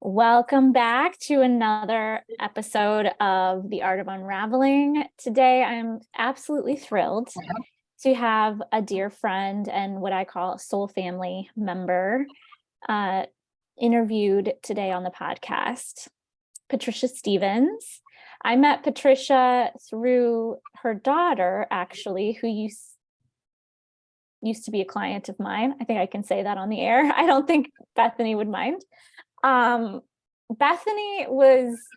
Welcome back to another episode of The Art of Unraveling. Today, I'm absolutely thrilled to have a dear friend and what I call a soul family member interviewed today on the podcast, Patricia Stevens. I met Patricia through her daughter, actually, who used to be a client of mine. I think I can say that on the air. I don't think Bethany would mind. Bethany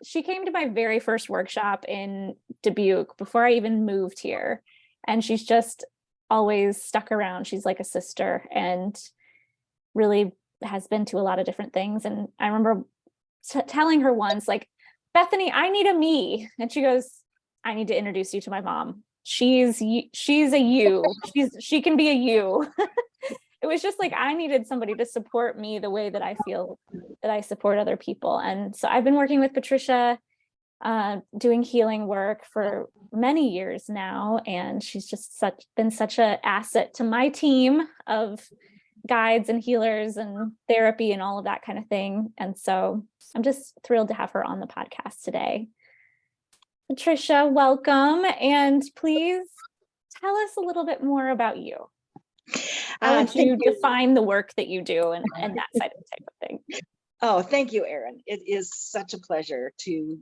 she came to my very first workshop in Dubuque before I even moved here. And she's just always stuck around. She's like a sister and really has been to a lot of different things. And I remember telling her once, like, Bethany, I need a me. And she goes, I need to introduce you to my mom. She's a you. She can be a you. It was just like I needed somebody to support me the way that I feel that I support other people. And so I've been working with Patricia, doing healing work for many years now. And she's just been such an asset to my team of guides and healers and therapy and all of that kind of thing. And so I'm just thrilled to have her on the podcast today. Patricia, welcome. And please tell us a little bit more about you. How would you define the work that you do and that type of thing? Oh, thank you, Erin. It is such a pleasure to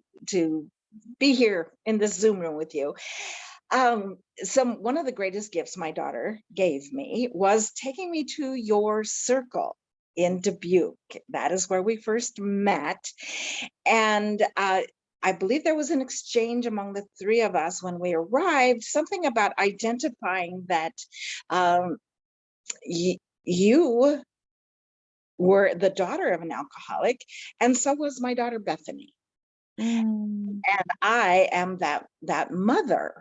be here in this Zoom room with you. One of the greatest gifts my daughter gave me was taking me to your circle in Dubuque. That is where we first met. And I believe there was an exchange among the three of us when we arrived, something about identifying that you were the daughter of an alcoholic, and so was my daughter Bethany. And I am that mother.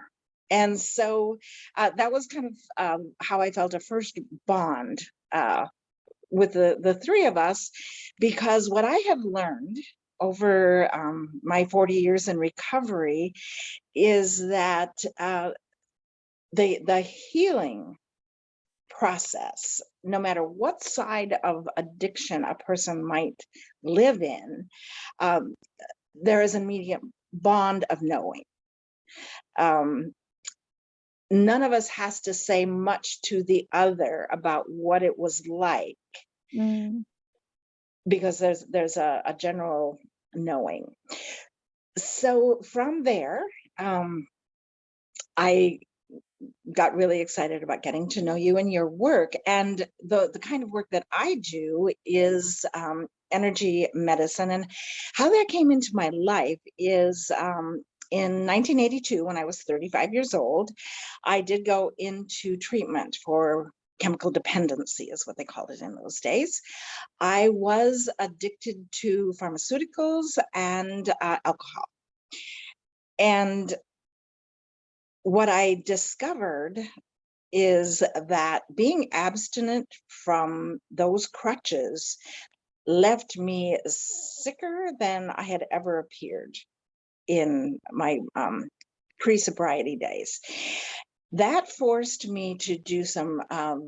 And so that was kind of how I felt a first bond with the three of us, because what I have learned over my 40 years in recovery is that the healing process, no matter what side of addiction a person might live in, there is an immediate bond of knowing. None of us has to say much to the other about what it was like, because there's a general knowing. So from there, I got really excited about getting to know you and your work. And the kind of work that I do is energy medicine. And how that came into my life is in 1982, when I was 35 years old, I did go into treatment for chemical dependency, is what they called it in those days. I was addicted to pharmaceuticals and alcohol. And what I discovered is that being abstinent from those crutches left me sicker than I had ever appeared in my pre-sobriety days. That forced me to do some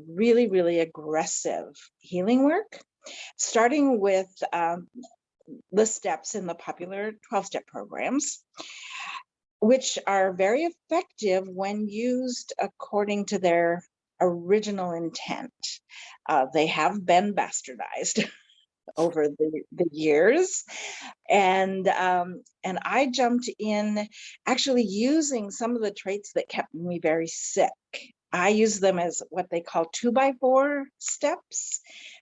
really, really aggressive healing work, starting with the steps in the popular 12-step programs, which are very effective when used according to their original intent. They have been bastardized over the years, and I jumped in actually using some of the traits that kept me very sick. I use them as what they call 2x4 steps.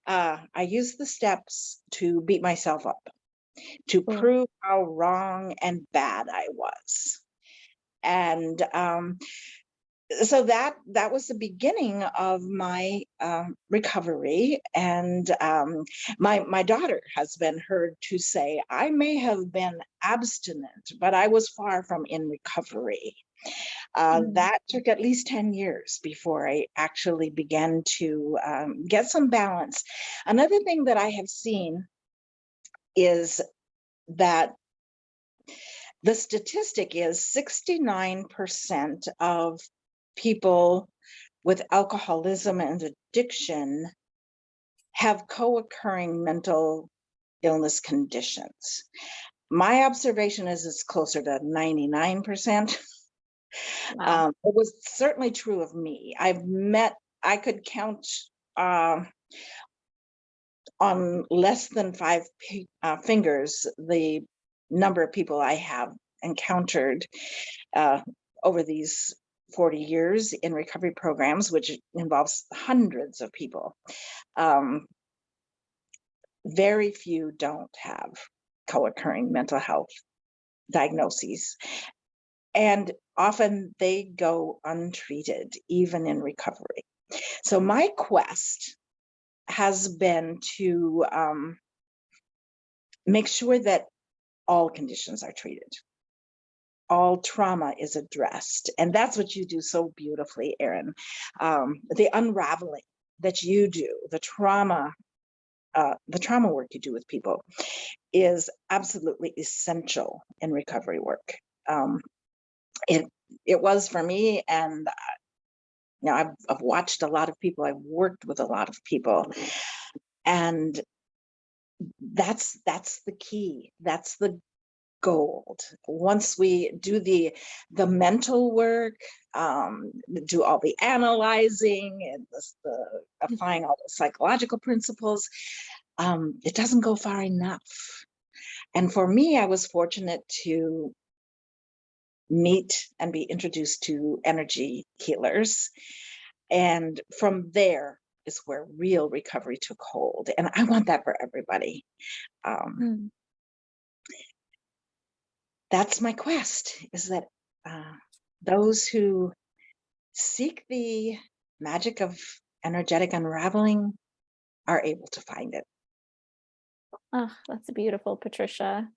I use the steps to beat myself up, to prove how wrong and bad I was. And so that was the beginning of my recovery. And my daughter has been heard to say, I may have been abstinent, but I was far from in recovery. That took at least 10 years before I actually began to get some balance. Another thing that I have seen is that the statistic is 69% of people with alcoholism and addiction have co-occurring mental illness conditions. My observation is it's closer to 99%. Wow. It was certainly true of me. I could count on less than five fingers the number of people I have encountered uh, over these 40 years in recovery programs, which involves hundreds of people. Um, very few don't have co-occurring mental health diagnoses. And often they go untreated, even in recovery. So my quest has been to make sure that all conditions are treated, all trauma is addressed. And that's what you do so beautifully, Erin. The unraveling that you do, the trauma work you do with people is absolutely essential in recovery work. It was for me, and I've watched a lot of people, I've worked with a lot of people, and that's the key. That's the gold. Once we do the mental work, do all the analyzing and the applying all the psychological principles, it doesn't go far enough. And for me, I was fortunate to meet and be introduced to energy healers. And from there is where real recovery took hold. And I want that for everybody. Mm. That's my quest, is that those who seek the magic of energetic unraveling are able to find it. Oh, that's beautiful, Patricia.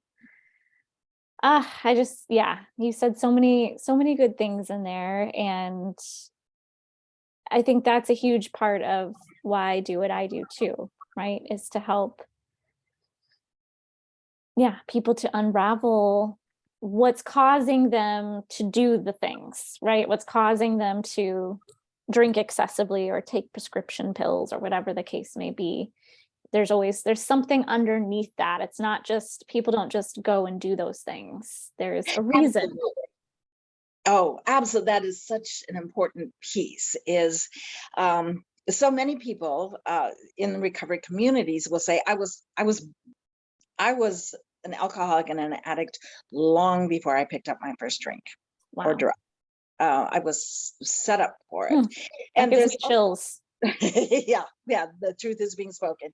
Yeah, you said so many good things in there. And I think that's a huge part of why I do what I do too, right? Is to help, yeah, people to unravel what's causing them to do the things, right? What's causing them to drink excessively or take prescription pills or whatever the case may be. There's something underneath that. It's not just, people don't just go and do those things. There's a reason. Absolutely. Oh, absolutely. That is such an important piece, is so many people in the recovery communities will say, I was an alcoholic and an addict long before I picked up my first drink or Wow. drug. I was set up for it. That And gives there's me chills. yeah, the truth is being spoken.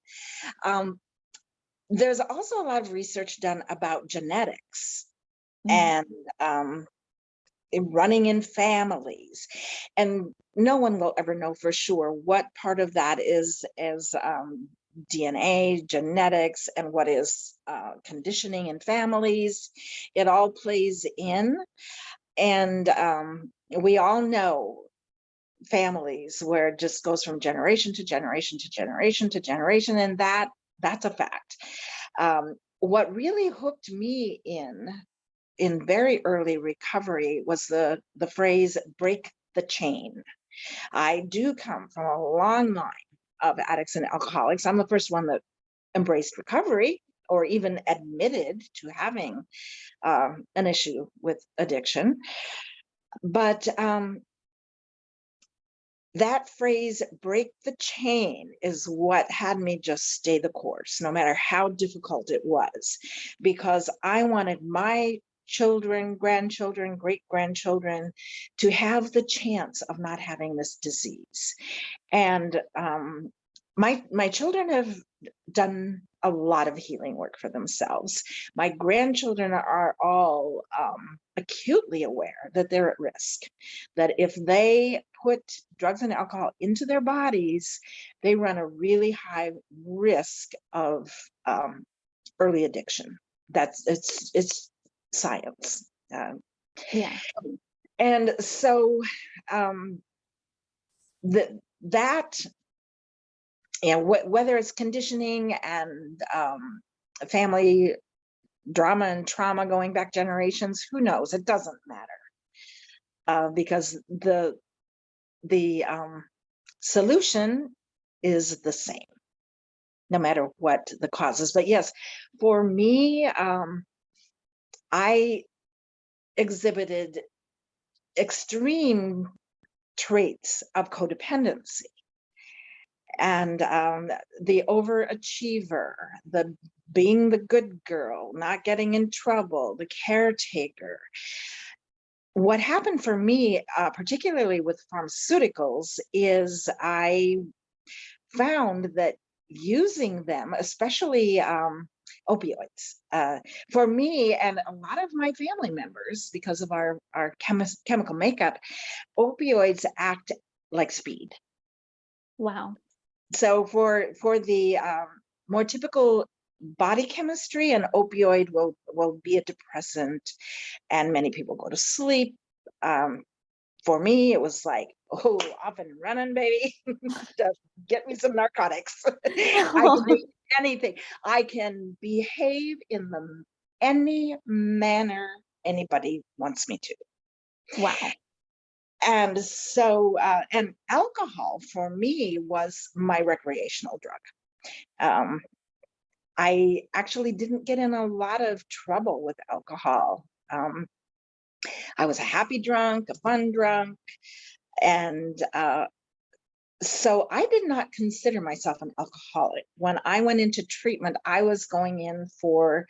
There's also a lot of research done about genetics and running in families, and no one will ever know for sure what part of that is DNA, genetics, and what is conditioning in families. It all plays in, and we all know families where it just goes from generation to generation to generation to generation, and that's a fact. What really hooked me in very early recovery was the phrase break the chain. I do come from a long line of addicts and alcoholics. I'm the first one that embraced recovery or even admitted to having an issue with addiction. But that phrase, break the chain, is what had me just stay the course, no matter how difficult it was, because I wanted my children, grandchildren, great grandchildren to have the chance of not having this disease. And my children have done a lot of healing work for themselves. My grandchildren are all acutely aware that they're at risk, that if they put drugs and alcohol into their bodies, they run a really high risk of early addiction. It's science. Yeah. And so that whether it's conditioning and family drama and trauma going back generations, who knows? It doesn't matter, because the solution is the same. no matter what the causes. But yes, for me, I exhibited extreme traits of codependency, and the overachiever, the being the good girl, not getting in trouble, the caretaker. What happened for me, particularly with pharmaceuticals, is I found that using them, especially opioids, for me and a lot of my family members, because of our chemical makeup, opioids act like speed. Wow. So for the more typical body chemistry, an opioid will be a depressant, and many people go to sleep. For me, it was like, oh, off and running, baby. Just get me some narcotics. I can do anything. I can behave in any manner anybody wants me to. Wow. And so, and alcohol for me was my recreational drug. Um, I actually didn't get in a lot of trouble with alcohol. I was a happy drunk, a fun drunk, and so I did not consider myself an alcoholic. When I went into treatment, I was going in for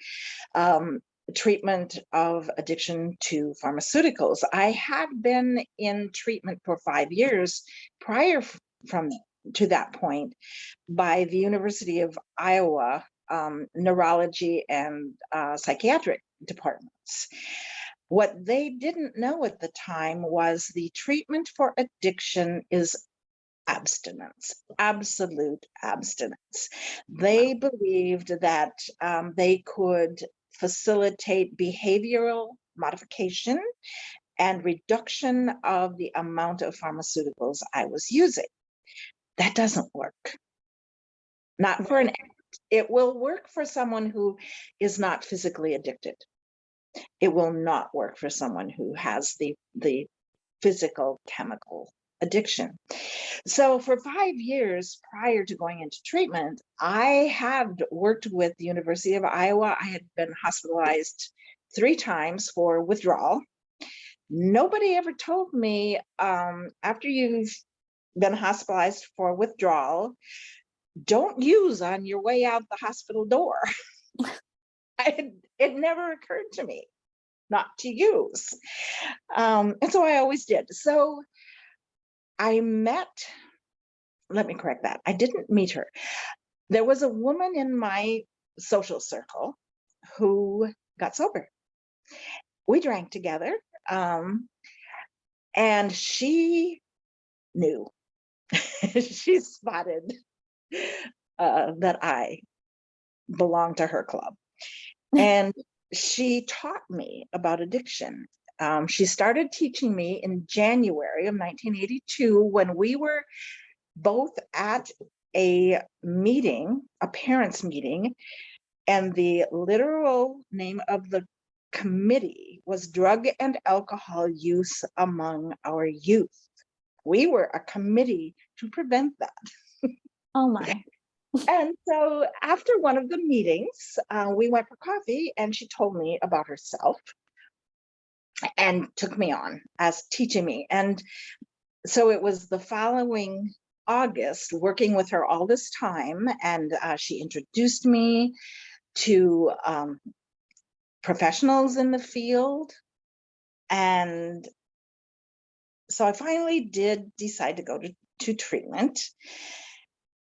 treatment of addiction to pharmaceuticals. I had been in treatment for 5 years prior from to that point by the University of Iowa neurology and psychiatric departments. What they didn't know at the time was the treatment for addiction is abstinence, absolute abstinence. They believed that they could facilitate behavioral modification and reduction of the amount of pharmaceuticals I was using. That doesn't work. Not for an addict. It will work for someone who is not physically addicted. It will not work for someone who has the physical chemical addiction. So for 5 years prior to going into treatment, I had worked with the University of Iowa. I had been hospitalized 3 times for withdrawal. Nobody ever told me, after you've been hospitalized for withdrawal, don't use on your way out the hospital door. It never occurred to me not to use. And so I always did. So I met, let me correct that. I didn't meet her. There was a woman in my social circle who got sober. We drank together, and she knew. She spotted that I belonged to her club. And she taught me about addiction. She started teaching me in January of 1982 when we were both at a meeting, a parents' meeting, and the literal name of the committee was Drug and Alcohol Use Among Our Youth. We were a committee to prevent that. Oh my. And so after one of the meetings, we went for coffee, and she told me about herself and took me on as teaching me. And so it was the following August, working with her all this time, and she introduced me to professionals in the field. And so I finally did decide to go to treatment.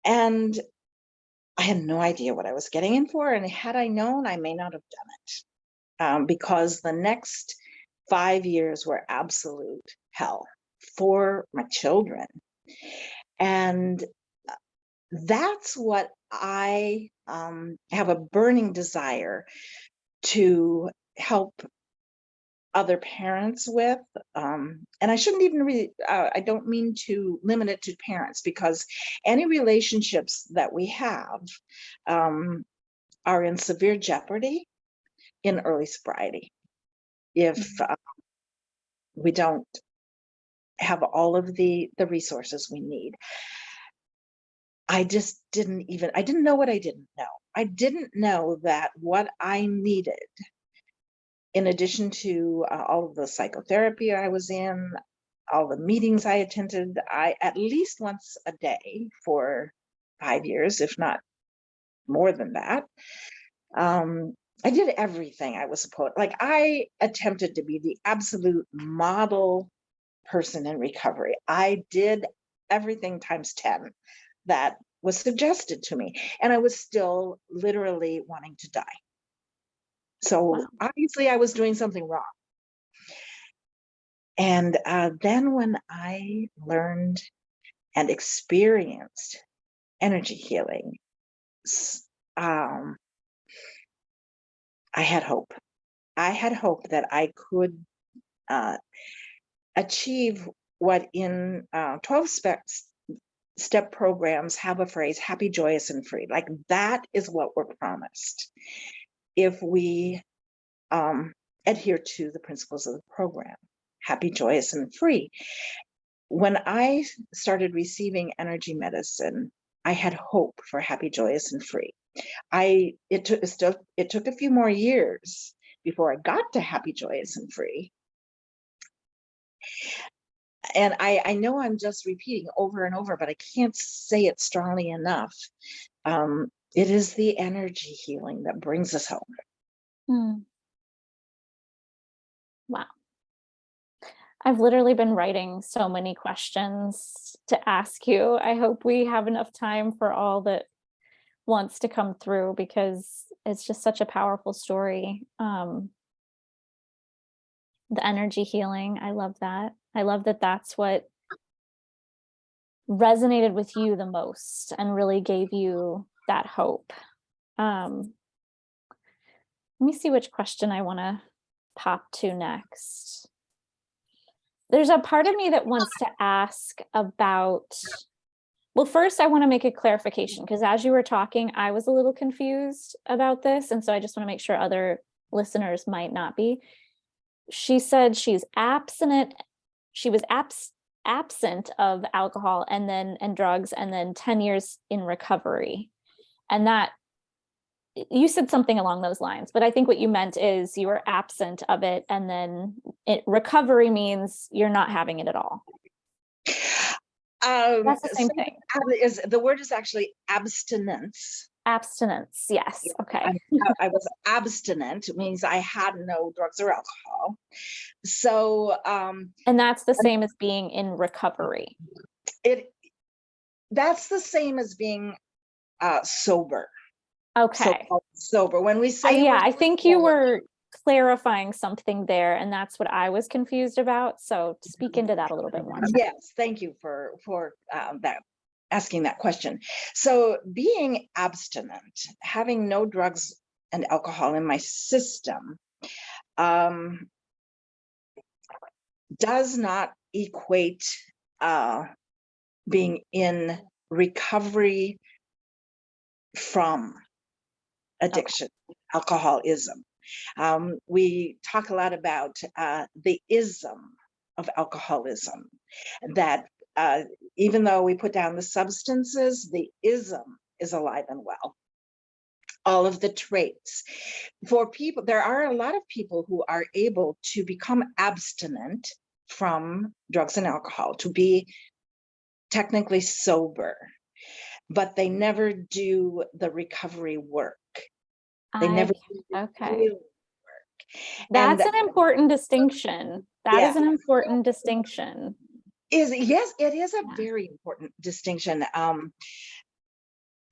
And I had no idea what I was getting in for. And had I known, I may not have done it, because the next 5 years were absolute hell for my children. And that's what I have a burning desire to help other parents with. And I shouldn't even really, I don't mean to limit it to parents, because any relationships that we have are in severe jeopardy in early sobriety if we don't have all of the resources we need. I just I didn't know what I didn't know. I didn't know that what I needed, in addition to all of the psychotherapy I was in, all the meetings I attended, I at least once a day for 5 years, if not more than that. I did everything I was supposed, like I attempted to be the absolute model person in recovery. I did everything times 10 that was suggested to me, and I was still literally wanting to die. So Wow. obviously I was doing something wrong. And then when I learned and experienced energy healing, um, I had hope. I had hope that I could uh, achieve what in 12 step programs have a phrase, happy, joyous, and free. Like that is what we're promised if we adhere to the principles of the program, happy, joyous, and free. When I started receiving energy medicine, I had hope for happy, joyous, and free. It took a few more years before I got to happy, joyous, and free. And I know I'm just repeating over and over, but I can't say it strongly enough. It is the energy healing that brings us home. Hmm. Wow. I've literally been writing so many questions to ask you. I hope we have enough time for all that wants to come through, because it's just such a powerful story. The energy healing, I love that. I love that that's what resonated with you the most and really gave you that hope. Let me see which question I want to pop to next. There's a part of me that wants to ask about, well, first I want to make a clarification, because as you were talking, I was a little confused about this. And so I just want to make sure other listeners might not be. She said she's abstinent. She was absent of alcohol and drugs, and then 10 years in recovery. And that, you said something along those lines, but I think what you meant is you were absent of it, and then recovery means you're not having it at all. That's the same thing. The word is actually abstinence. Abstinence, yes. Okay. I was abstinent. It means I had no drugs or alcohol. So and that's the same as being in recovery. That's the same as being sober. Okay. Sober. When we say yeah, I think you were clarifying something there, and that's what I was confused about. So speak into that a little bit more. Yes, thank you for that, asking that question. So being abstinent, having no drugs and alcohol in my system, does not equate being in recovery from addiction, alcoholism. We talk a lot about the ism of alcoholism, that even though we put down the substances, the ism is alive and well. All of the traits. For people, there are a lot of people who are able to become abstinent from drugs and alcohol, to be technically sober, but they never do the recovery work. They never do the healing work. That's an important distinction. That is an important distinction. Yes, it is a very important distinction.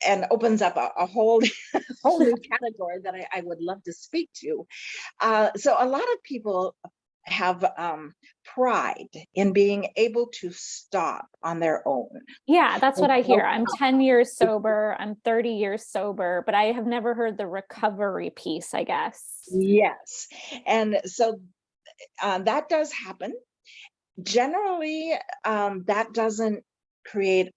And opens up a whole new category that I would love to speak to. So a lot of people have pride in being able to stop on their own. Yeah, that's what I hear. I'm 10 years sober, I'm 30 years sober, but I have never heard the recovery piece, I guess. Yes. And so that does happen. Generally, that doesn't create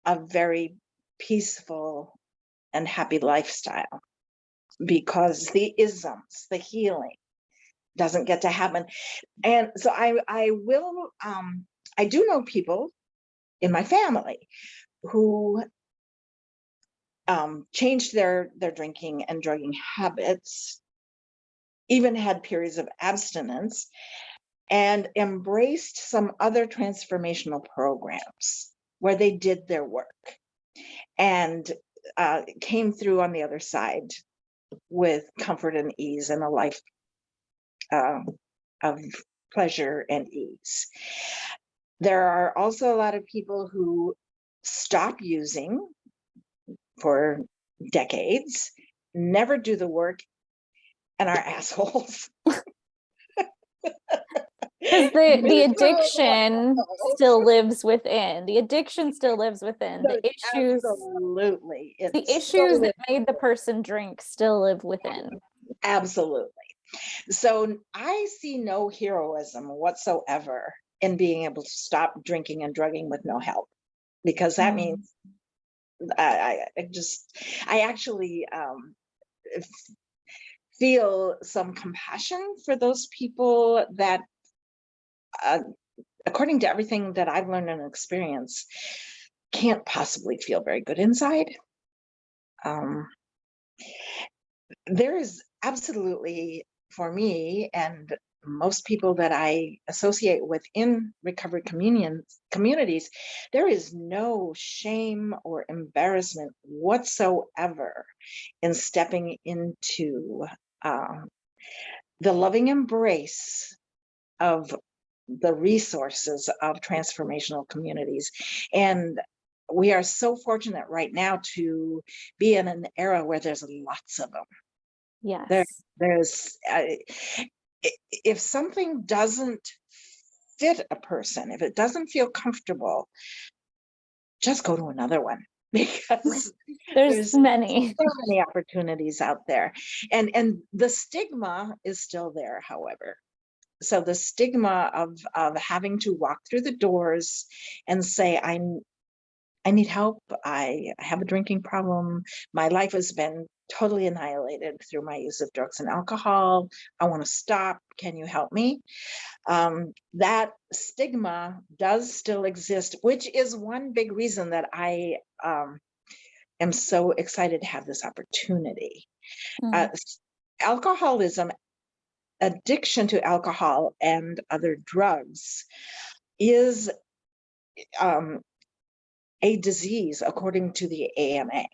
a very peaceful and happy lifestyle, because the isms, the healing, doesn't get to happen. And so I do know people in my family who changed their drinking and drugging habits, even had periods of abstinence, and embraced some other transformational programs where they did their work and came through on the other side with comfort and ease and a life of pleasure and ease. There are also a lot of people who stop using for decades, never do the work, and are assholes. Because the Miserable addiction still assholes. lives within. The addiction still lives within. No, The absolutely. It still issues that lives. made the person drink still live within. Absolutely. So I see no heroism whatsoever in being able to stop drinking and drugging with no help, because that means I actually feel some compassion for those people that, according to everything that I've learned and experienced, can't possibly feel very good inside. There is absolutely, for me and most people that I associate with in recovery communities, there is no shame or embarrassment whatsoever in stepping into the loving embrace of the resources of transformational communities. And we are so fortunate right now to be in an era where there's lots of them. Yes. There's if something doesn't fit a person, if it doesn't feel comfortable, just go to another one, because There's many. so many opportunities out there. And the stigma is still there, however. So the stigma of having to walk through the doors and say, I need help, I have a drinking problem, my life has been totally annihilated through my use of drugs and alcohol, I want to stop, can you help me? That stigma does still exist, which is one big reason that I am so excited to have this opportunity. Alcoholism, addiction to alcohol and other drugs, is a disease according to the AMA.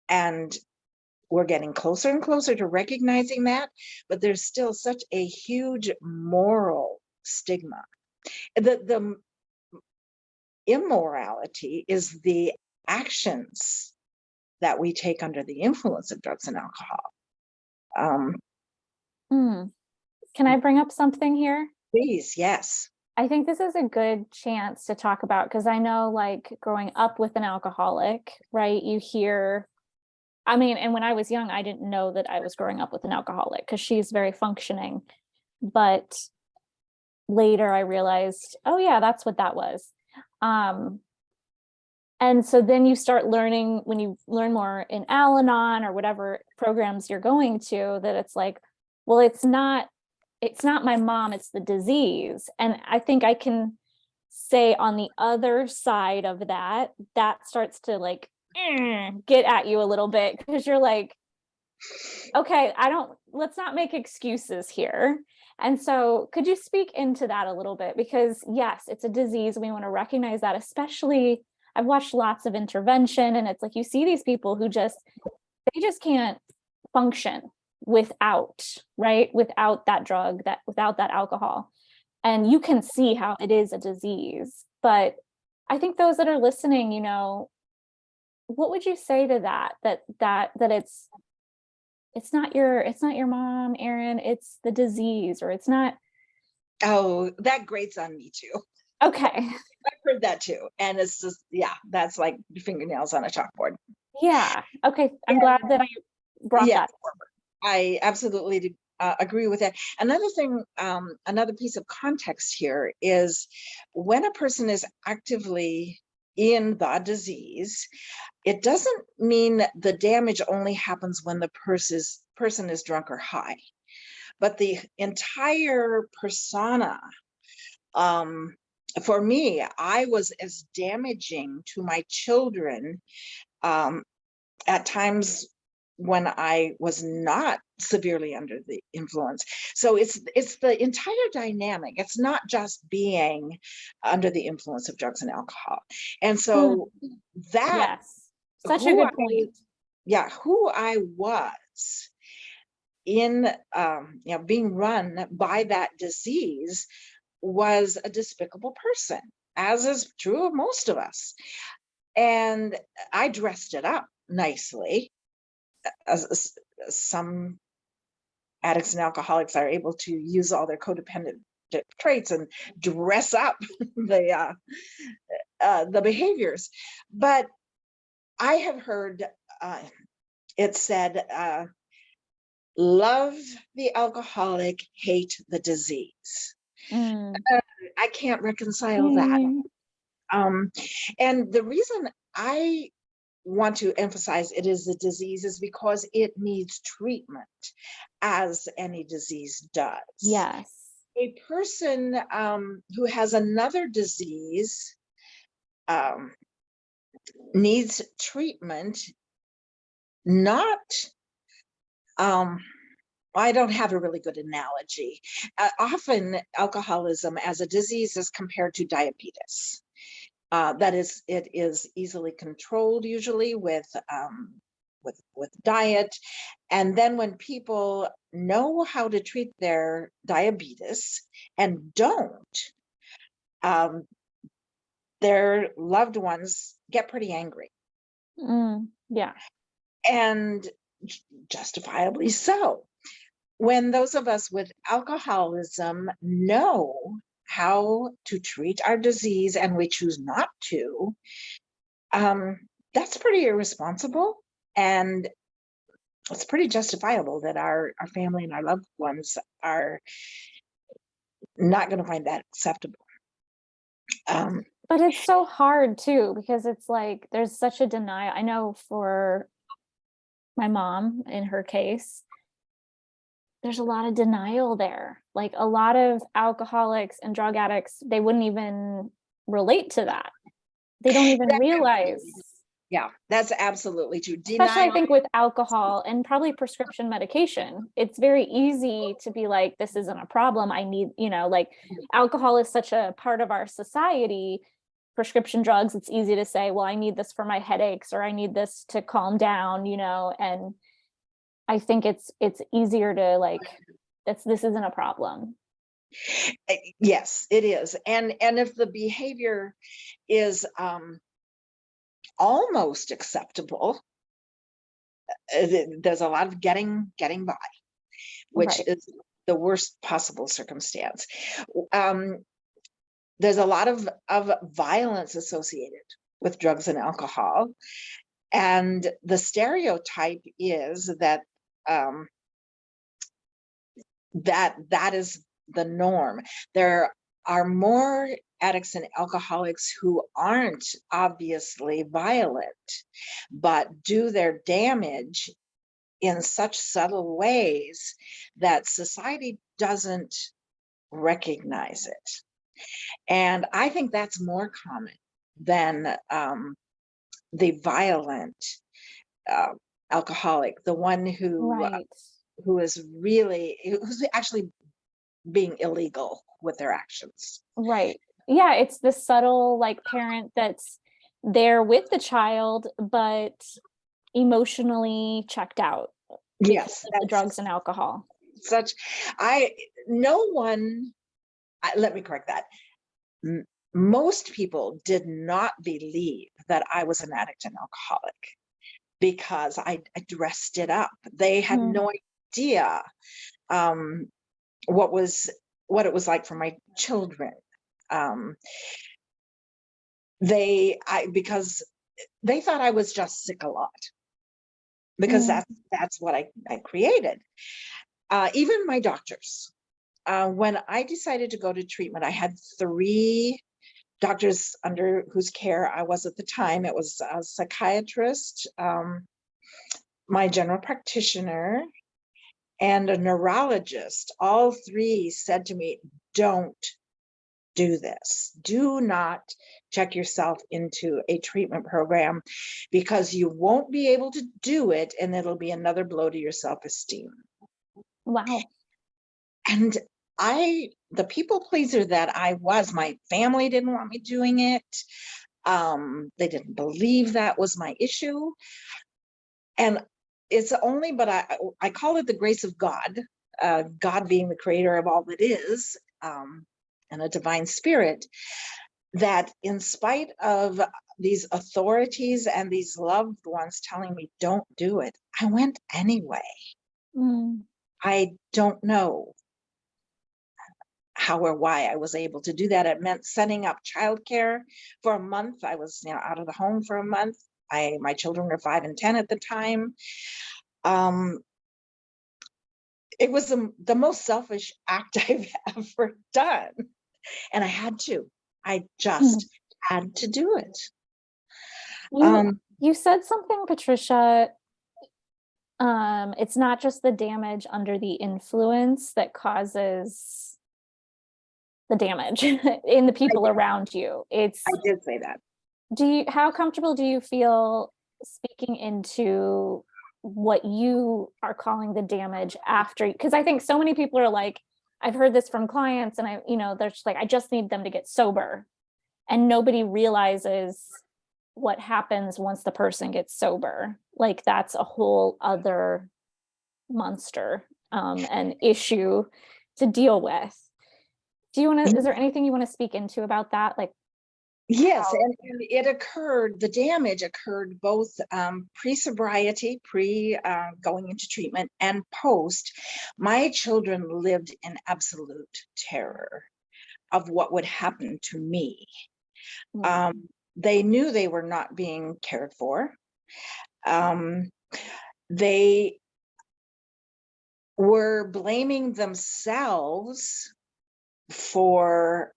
And we're getting closer and closer to recognizing that, but there's still such a huge moral stigma. The immorality is the actions that we take under the influence of drugs and alcohol. Can I bring up something here? Please, yes. I think this is a good chance to talk about, because I know, like, growing up with an alcoholic, right? You hear, I mean, and when I was young, I didn't know that I was growing up with an alcoholic because she's very functioning. But later I realized, oh yeah, that's what that was. And so then you start learning, when you learn more in Al-Anon or whatever programs you're going to, that it's like, well, it's not my mom, it's the disease. And I think I can say on the other side of that, that starts to like get at you a little bit, because you're like, okay, let's not make excuses here. And so could you speak into that a little bit? Because yes, it's a disease. We want to recognize that, especially I've watched lots of intervention, and it's like, you see these people who they just can't function without that drug, without that alcohol. And you can see how it is a disease. But I think those that are listening, what would you say to that it's not your mom, Erin, it's the disease, or it's not. Oh, that grates on me too. Okay. I've heard that too. And it's just, yeah, that's like fingernails on a chalkboard. Yeah. Okay. I'm glad that I brought that forward. I absolutely agree with that. Another thing, another piece of context here is, when a person is actively in the disease, it doesn't mean the damage only happens when the person is drunk or high, but the entire persona. For me, I was as damaging to my children at times when I was not severely under the influence. So it's the entire dynamic. It's not just being under the influence of drugs and alcohol. And so that Yes, such a good point. who I was in being run by that disease was a despicable person, as is true of most of us. And I dressed it up nicely, as some addicts and alcoholics are able to use all their codependent traits and dress up the behaviors. But I have heard it said, love the alcoholic, hate the disease. I can't reconcile that. And the reason I want to emphasize it is a disease is because it needs treatment, as any disease does. Yes. A person who has another disease needs treatment, not I don't have a really good analogy. Often alcoholism as a disease is compared to diabetes. That is, it is easily controlled, usually with diet. And then when people know how to treat their diabetes and don't, their loved ones get pretty angry. Yeah. And justifiably so. When those of us with alcoholism know how to treat our disease and we choose not to, that's pretty irresponsible, and it's pretty justifiable that our family and our loved ones are not going to find that acceptable. But it's so hard too, because it's like there's such a denial. I know for my mom, in her case, there's a lot of denial there. Like a lot of alcoholics and drug addicts, they wouldn't even relate to that. They don't even realize. Yeah, that's absolutely true. Especially I think with alcohol and probably prescription medication, it's very easy to be like, this isn't a problem. I need, like alcohol is such a part of our society. Prescription drugs, it's easy to say, well, I need this for my headaches, or I need this to calm down, and I think it's easier to like, this isn't a problem. Yes, it is. And if the behavior is almost acceptable, there's a lot of getting by, which is the worst possible circumstance. There's a lot of violence associated with drugs and alcohol, and the stereotype is that that is the norm. There are more addicts and alcoholics who aren't obviously violent, but do their damage in such subtle ways that society doesn't recognize it. And I think that's more common than the violent alcoholic, the one who's actually being illegal with their actions. Right. Yeah, it's the subtle like parent that's there with the child, but emotionally checked out. Yes, of the drugs and alcohol. Let me correct that. Most people did not believe that I was an addict and alcoholic because I dressed it up. They had no idea what it was like for my children. Because they thought I was just sick a lot, because that's what I created. Even my doctors. When I decided to go to treatment, I had 3 doctors under whose care I was at the time. It was a psychiatrist, my general practitioner, and a neurologist. All 3 said to me, don't do this. Do not check yourself into a treatment program, because you won't be able to do it, and it'll be another blow to your self-esteem. Wow. And the people pleaser that I was, my family didn't want me doing it. They didn't believe that was my issue. And it's only, but I call it the grace of God, God being the creator of all that is, and a divine spirit, that in spite of these authorities and these loved ones telling me don't do it, I went anyway. Mm. I don't know how or why I was able to do that. It meant setting up childcare for a month. I was, out of the home for a month. My children were 5 and 10 at the time. It was the most selfish act I've ever done. And I had to. I just had to do it. You said something, Patricia. It's not just the damage under the influence that causes the damage in the people around you. I did say that. How comfortable do you feel speaking into what you are calling the damage after? Because I think so many people are like, I've heard this from clients, and they're just like, I just need them to get sober. And nobody realizes what happens once the person gets sober. Like, that's a whole other monster and issue to deal with. Is there anything you want to speak into about that? Like, yes, and it occurred, the damage occurred both pre-sobriety, going into treatment, and post. My children lived in absolute terror of what would happen to me. They knew they were not being cared for. They were blaming themselves for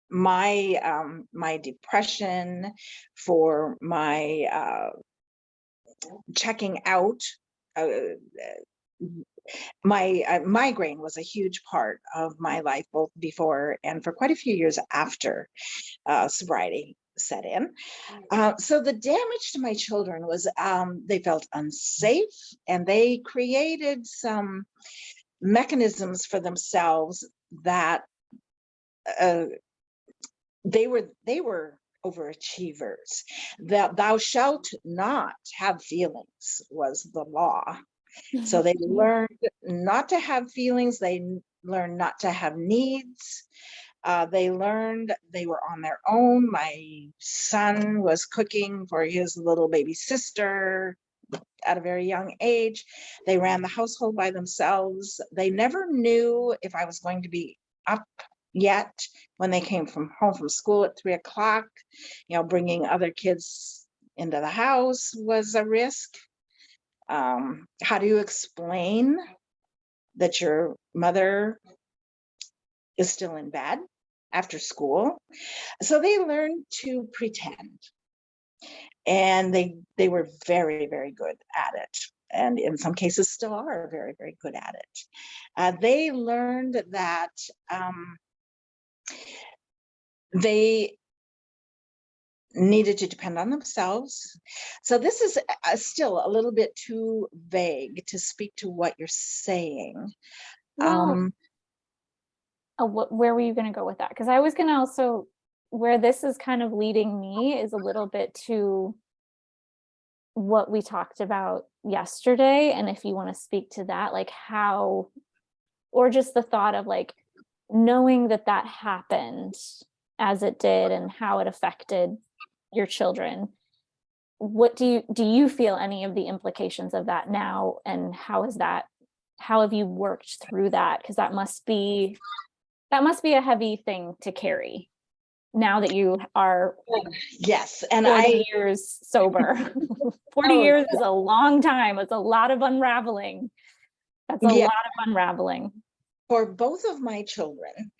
my depression, for my checking out. My migraine was a huge part of my life, both before and for quite a few years after sobriety set in. So the damage to my children was they felt unsafe, and they created some mechanisms for themselves that they were overachievers. That thou shalt not have feelings was the law. So they learned not to have feelings. They learned not to have needs. They learned they were on their own. My son was cooking for his little baby sister at a very young age. They ran the household by themselves. They never knew if I was going to be up yet when they came home from school at 3 o'clock. Bringing other kids into the house was a risk. How do you explain that your mother is still in bed after school? So they learned to pretend, and they were very, very good at it, and in some cases still are very, very good at it. They learned that they needed to depend on themselves. So this is still a little bit too vague to speak to what you're saying. well, where were you going to go with that? Because I was going to also, where this is kind of leading me is a little bit to what we talked about yesterday. And if you want to speak to that, like how, or just the thought of like knowing that happened as it did and how it affected your children. What do you feel any of the implications of that now? And how have you worked through that? Because that must be a heavy thing to carry now that you are yes, and 40 years sober. 40 years is a long time. It's a lot of unraveling. That's a lot of unraveling. For both of my children,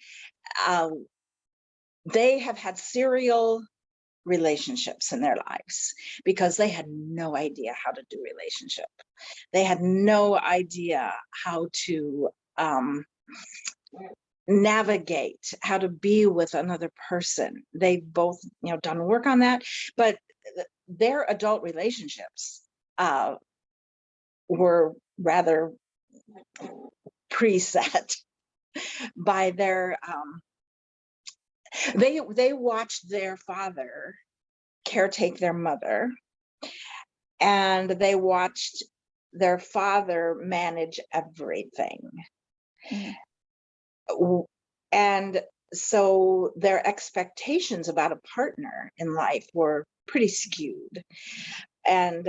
they have had serial relationships in their lives because they had no idea how to do relationship. They had no idea how to navigate how to be with another person. They've both, done work on that, but their adult relationships were rather preset by their they watched their father caretake their mother, and they watched their father manage everything. And so their expectations about a partner in life were pretty skewed. And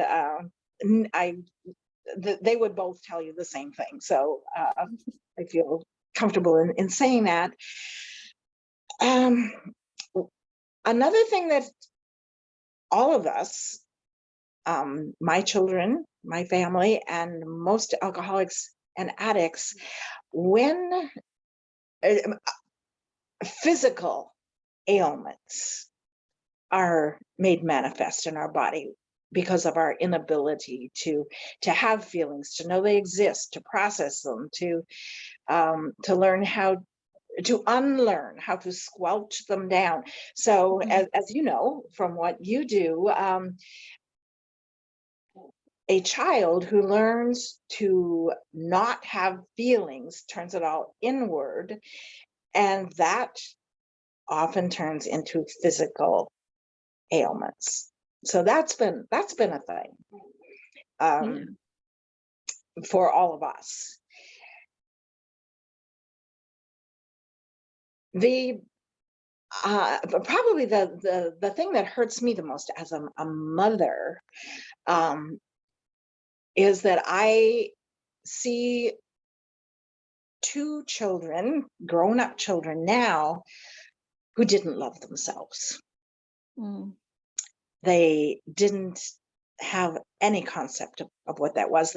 they would both tell you the same thing. So I feel comfortable in saying that. Another thing that all of us, my children, my family, and most alcoholics and addicts, when physical ailments are made manifest in our body because of our inability to have feelings, to know they exist, to process them, to learn how to unlearn how to squelch them down. So as you know from what you do, a child who learns to not have feelings turns it all inward, and that often turns into physical ailments. So that's been a thing for all of us. The probably the thing that hurts me the most as a mother is that I see two children, grown-up children now, who didn't love themselves. They didn't have any concept of what that was.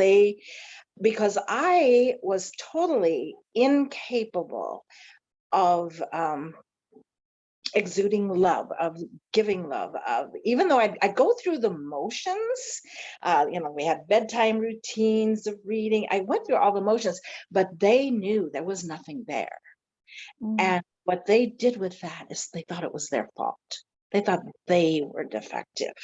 Because I was totally incapable of exuding love, of giving love, of, even though I'd go through the motions, we had bedtime routines of reading. I went through all the motions, but they knew there was nothing there. And what they did with that is they thought it was their fault. They thought they were defective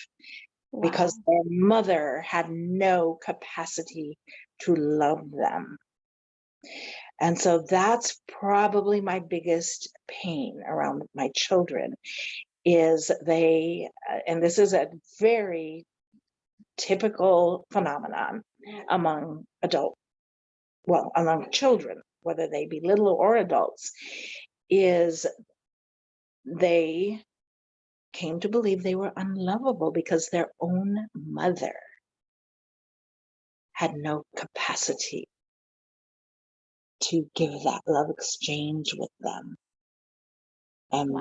because their mother had no capacity to love them. And so that's probably my biggest pain around my children, is they, and this is a very typical phenomenon among among children, whether they be little or adults, is they came to believe they were unlovable because their own mother had no capacity to give that love exchange with them. And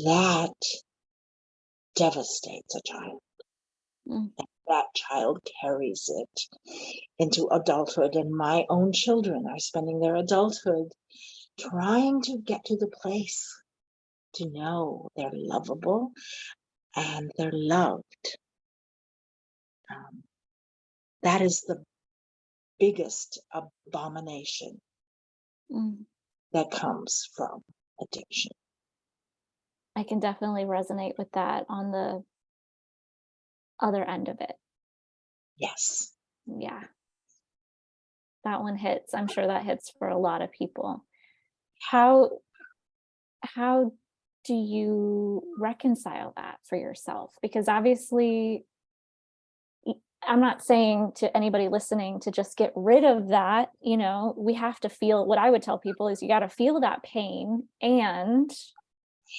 that devastates a child. And that child carries it into adulthood. And my own children are spending their adulthood trying to get to the place to know they're lovable and they're loved. That is the biggest abomination that comes from addiction. I can definitely resonate with that on the other end of it. Yes. Yeah. That one hits. I'm sure that hits for a lot of people. How do you reconcile that for yourself? Because obviously, I'm not saying to anybody listening to just get rid of that. We have to feel, what I would tell people is you got to feel that pain, and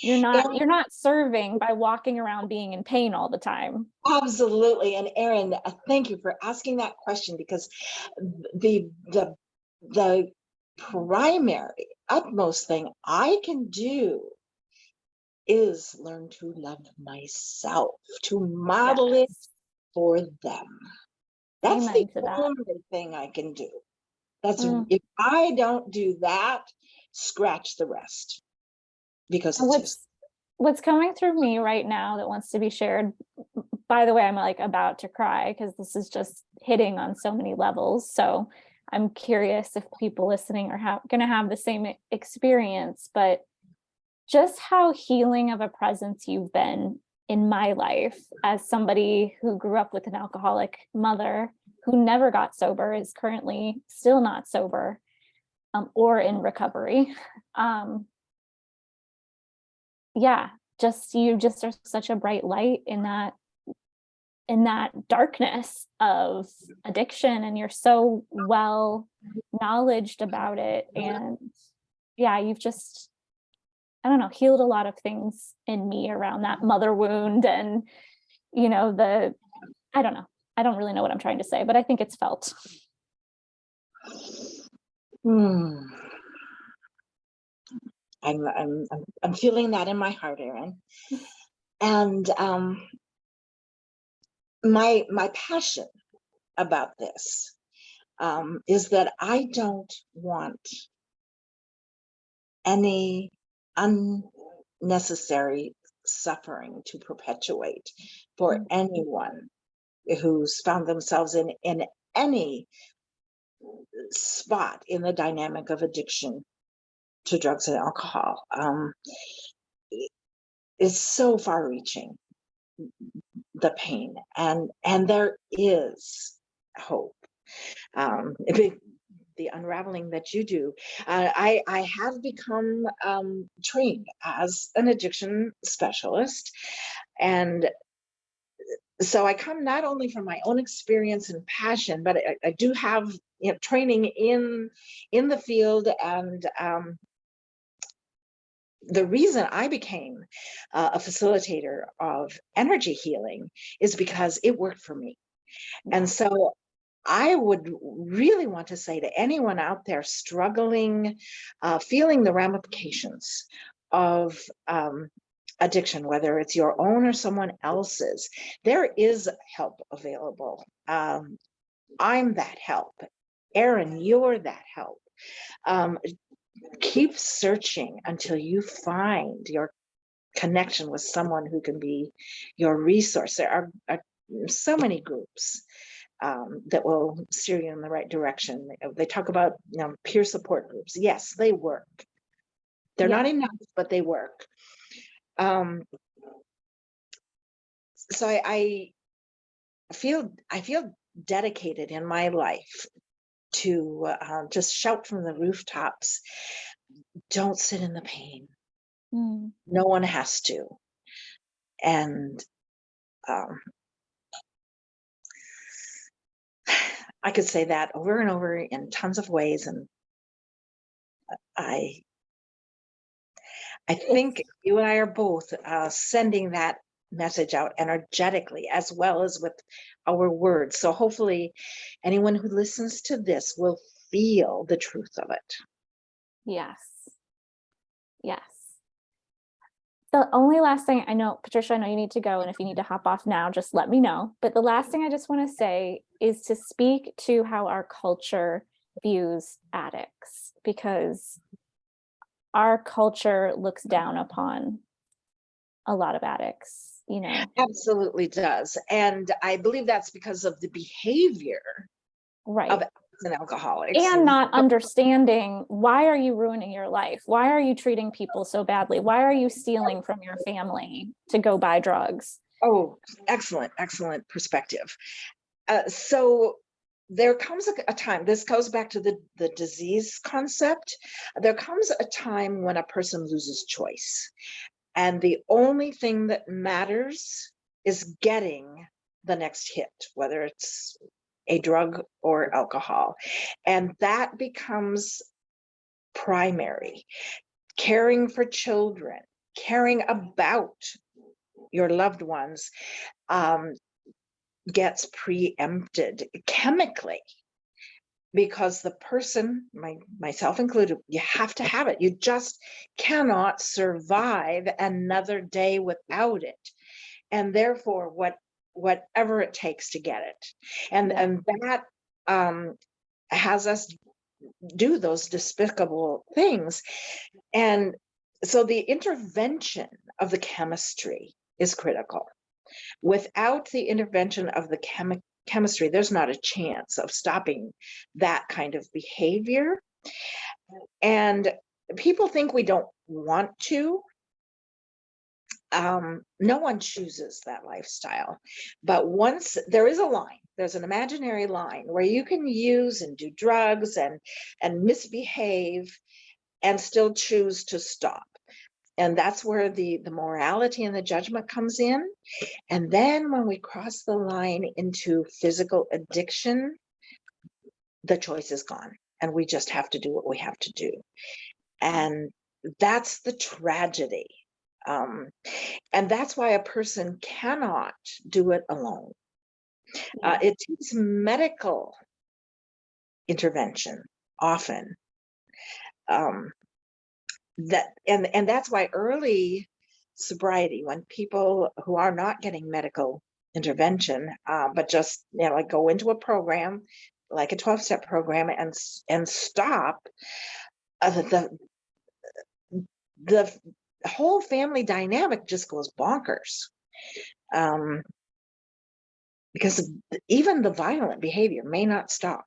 you're not serving by walking around being in pain all the time. Absolutely. And Erin, thank you for asking that question, because the primary utmost thing I can do is learn to love myself, to model it for them. That's the only thing I can do. That's if I don't do that, scratch the rest, because it's what's coming through me right now that wants to be shared. By the way, I'm like about to cry because this is just hitting on so many levels. So I'm curious if people listening are going to have the same experience, but just how healing of a presence you've been in my life as somebody who grew up with an alcoholic mother who never got sober, is currently still not sober, or in recovery. Yeah, you just are such a bright light in that darkness of addiction, and you're so well knowledged about it. And yeah, you've just, I don't know, healed a lot of things in me around that mother wound. And I don't know, I don't really know what I'm trying to say, but I think it's felt. Hmm. I'm feeling that in my heart, Erin. And my passion about this is that I don't want any unnecessary suffering to perpetuate for anyone who's found themselves in any spot in the dynamic of addiction to drugs and alcohol. It's so far reaching, the pain, and there is hope. The unraveling that you do, I have become trained as an addiction specialist, and so I come not only from my own experience and passion, but I do have training in the field. And the reason I became a facilitator of energy healing is because it worked for me. And so I would really want to say to anyone out there struggling, feeling the ramifications of addiction, whether it's your own or someone else's, there is help available. I'm that help. Erin, you're that help. Keep searching until you find your connection with someone who can be your resource. There are so many groups that will steer you in the right direction. They talk about peer support groups. Yes, they work. They're not enough, but they work. So I feel dedicated in my life to just shout from the rooftops, don't sit in the pain. No one has to. And I could say that over and over in tons of ways. And I think you and I are both sending that message out energetically, as well as with our words. So hopefully anyone who listens to this will feel the truth of it. Yes. Yes. The only last thing, I know, Patricia, I know you need to go, and if you need to hop off now, just let me know. But the last thing I just want to say is to speak to how our culture views addicts, because our culture looks down upon a lot of addicts, Absolutely does. And I believe that's because of the behavior of and alcoholics, and not understanding, why are you ruining your life? Why are you treating people so badly? Why are you stealing from your family to go buy drugs? Oh, excellent perspective. So there comes a time, this goes back to the disease concept. There comes a time when a person loses choice, and the only thing that matters is getting the next hit, whether it's a drug or alcohol. And that becomes primary. Caring for children, caring about your loved ones gets preempted chemically, because the person, myself included, you have to have it. You just cannot survive another day without it. And therefore, whatever it takes to get it. And that has us do those despicable things. And so the intervention of the chemistry is critical. Without the intervention of the chemistry, there's not a chance of stopping that kind of behavior. And people think we don't want to. No one chooses that lifestyle, but once there is a line, there's an imaginary line where you can use and do drugs and misbehave and still choose to stop. And that's where the morality and the judgment comes in. And then when we cross the line into physical addiction, the choice is gone, and we just have to do what we have to do. And that's the tragedy. And that's why a person cannot do it alone. It takes medical intervention often. That's why early sobriety, when people who are not getting medical intervention, but just like go into a program like a 12-step program and stop, the whole family dynamic just goes bonkers, because even the violent behavior may not stop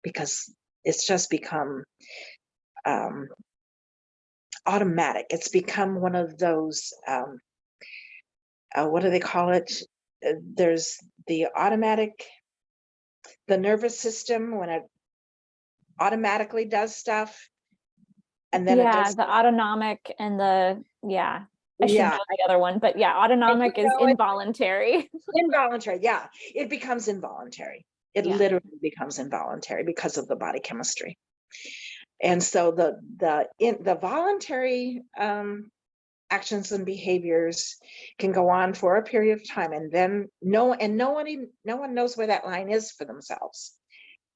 because it's just become automatic. It's become one of those, what do they call it? There's the nervous system, when it automatically does stuff, and then it does the autonomic and the I should Yeah. know the other one, but autonomic is involuntary. Involuntary, yeah. It becomes involuntary. It literally becomes involuntary because of the body chemistry. And so the voluntary actions and behaviors can go on for a period of time, and then no one knows where that line is for themselves.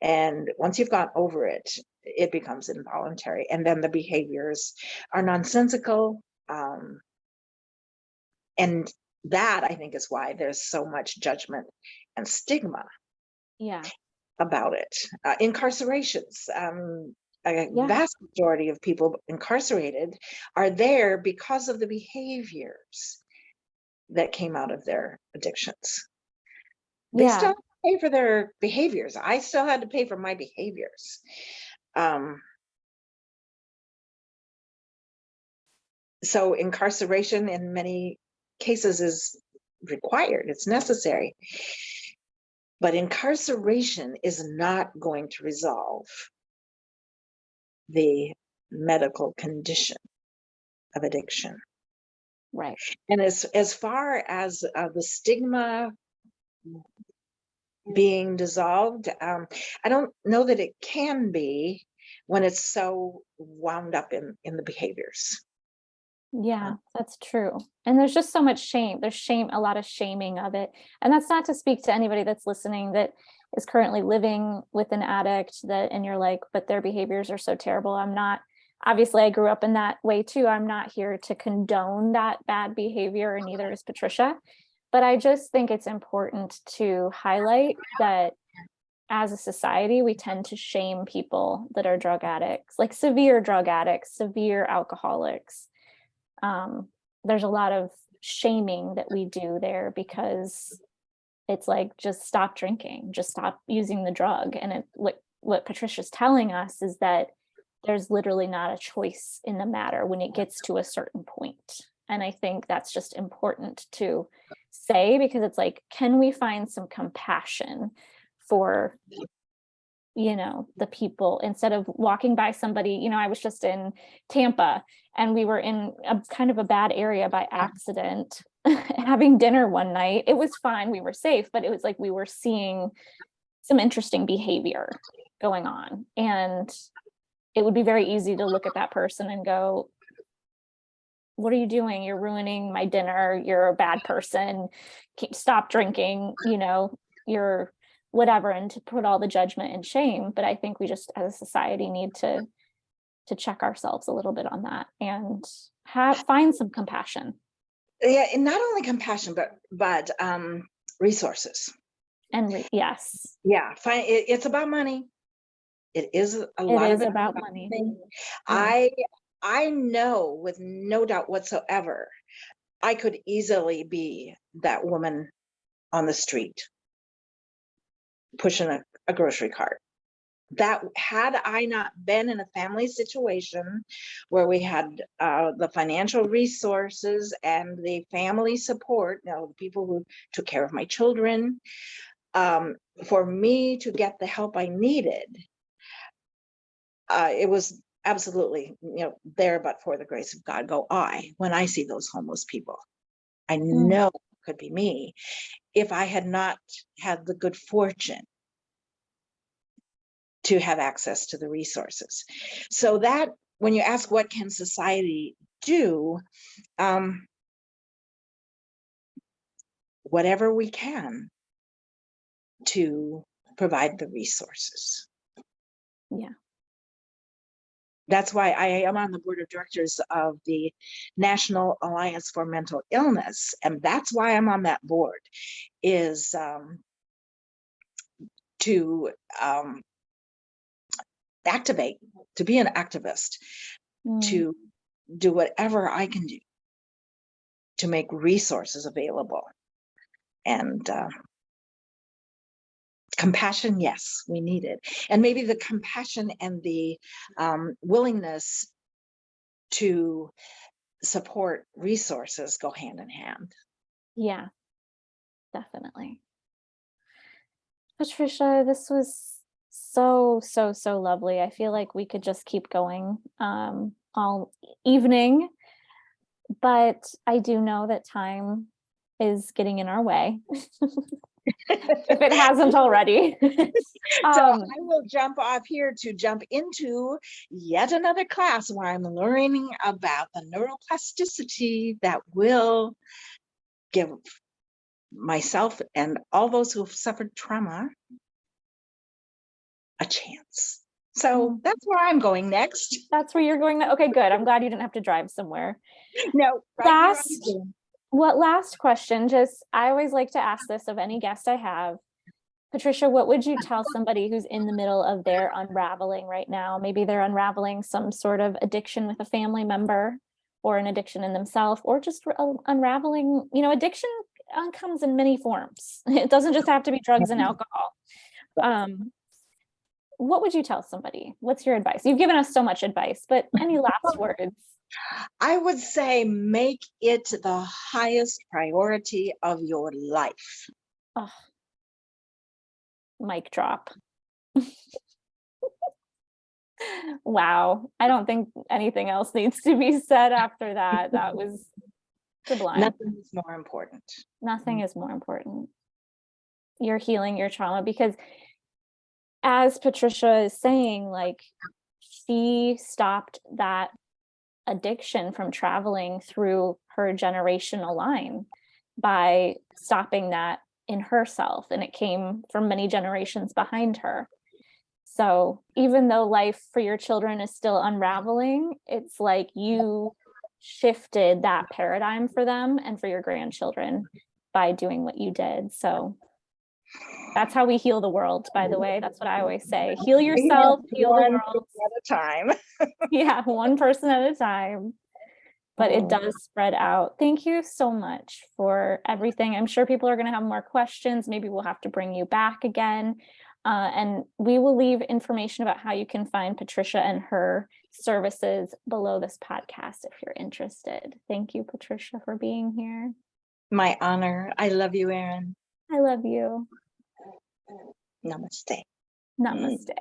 And once you've gone over it, it becomes involuntary, and then the behaviors are nonsensical. And that, I think, is why there's so much judgment and stigma about it. Incarcerations, a vast majority of people incarcerated are there because of the behaviors that came out of their addictions. They still have to pay for their behaviors. I still had to pay for my behaviors. So incarceration in many cases is required, it's necessary. But incarceration is not going to resolve the medical condition of addiction. Right. And as far as the stigma being dissolved, I don't know that it can be when it's so wound up in the behaviors. Yeah, that's true. And there's just so much shame. There's shame, a lot of shaming of it. And that's not to speak to anybody that's listening that is currently living with an addict, and you're like, but their behaviors are so terrible. Obviously I grew up in that way too. I'm not here to condone that bad behavior, and neither is Patricia. But I just think it's important to highlight that as a society, we tend to shame people that are drug addicts, like severe drug addicts, severe alcoholics. There's a lot of shaming that we do there because it's like, just stop drinking, just stop using the drug. And what Patricia's telling us is that there's literally not a choice in the matter when it gets to a certain point. And I think that's just important to say, because it's like, can we find some compassion for the people, instead of walking by somebody. I was just in Tampa, and we were in a kind of a bad area by accident, having dinner one night. It was fine, we were safe, but it was like we were seeing some interesting behavior going on, and it would be very easy to look at that person and go, what are you doing? You're ruining my dinner. You're a bad person. Stop drinking, you're whatever, and to put all the judgment and shame. But I think we just as a society need to check ourselves a little bit on that and find some compassion. Yeah, and not only compassion, but resources. And yes. Yeah, it's about money. It is a lot of it about money. Yeah. I know with no doubt whatsoever, I could easily be that woman on the street pushing a grocery cart. That had I not been in a family situation where we had the financial resources and the family support, the people who took care of my children, for me to get the help I needed, it was absolutely, there, but for the grace of God, go I, when I see those homeless people. I know it could be me if I had not had the good fortune to have access to the resources. So that, when you ask what can society do, whatever we can to provide the resources. Yeah. That's why I am on the board of directors of the National Alliance for Mental Illness. And that's why I'm on that board, is to activate, to be an activist, to do whatever I can do to make resources available. And compassion, yes, we need it. And maybe the compassion and the willingness to support resources go hand in hand. Yeah, definitely. Patricia, this was so lovely. I feel like we could just keep going all evening, but I do know that time is getting in our way. If it hasn't already. So I will jump off here to jump into yet another class where I'm learning about the neuroplasticity that will give myself and all those who have suffered trauma a chance. So that's where I'm going next. That's where you're going. Okay, good. I'm glad you didn't have to drive somewhere. No. Last question, I always like to ask this of any guest I have. Patricia, what would you tell somebody who's in the middle of their unraveling right now? Maybe they're unraveling some sort of addiction with a family member, or an addiction in themselves, or just unraveling, addiction comes in many forms. It doesn't just have to be drugs and alcohol. What would you tell somebody? What's your advice? You've given us so much advice, but any last words? I would say make it the highest priority of your life. Oh, mic drop. Wow. I don't think anything else needs to be said after that. That was sublime. Nothing is more important. Nothing is more important. You're healing your trauma, because as Patricia is saying, like, she stopped that addiction from traveling through her generational line by stopping that in herself, and it came from many generations behind her. So even though life for your children is still unraveling, it's like you shifted that paradigm for them and for your grandchildren by doing what you did. So that's how we heal the world, by the way. That's what I always say. Heal yourself, heal the world. At a time. Yeah, one person at a time. But it does spread out. Thank you so much for everything. I'm sure people are going to have more questions. Maybe we'll have to bring you back again. And we will leave information about how you can find Patricia and her services below this podcast if you're interested. Thank you, Patricia, for being here. My honor. I love you, Erin. I love you. Namaste. Namaste.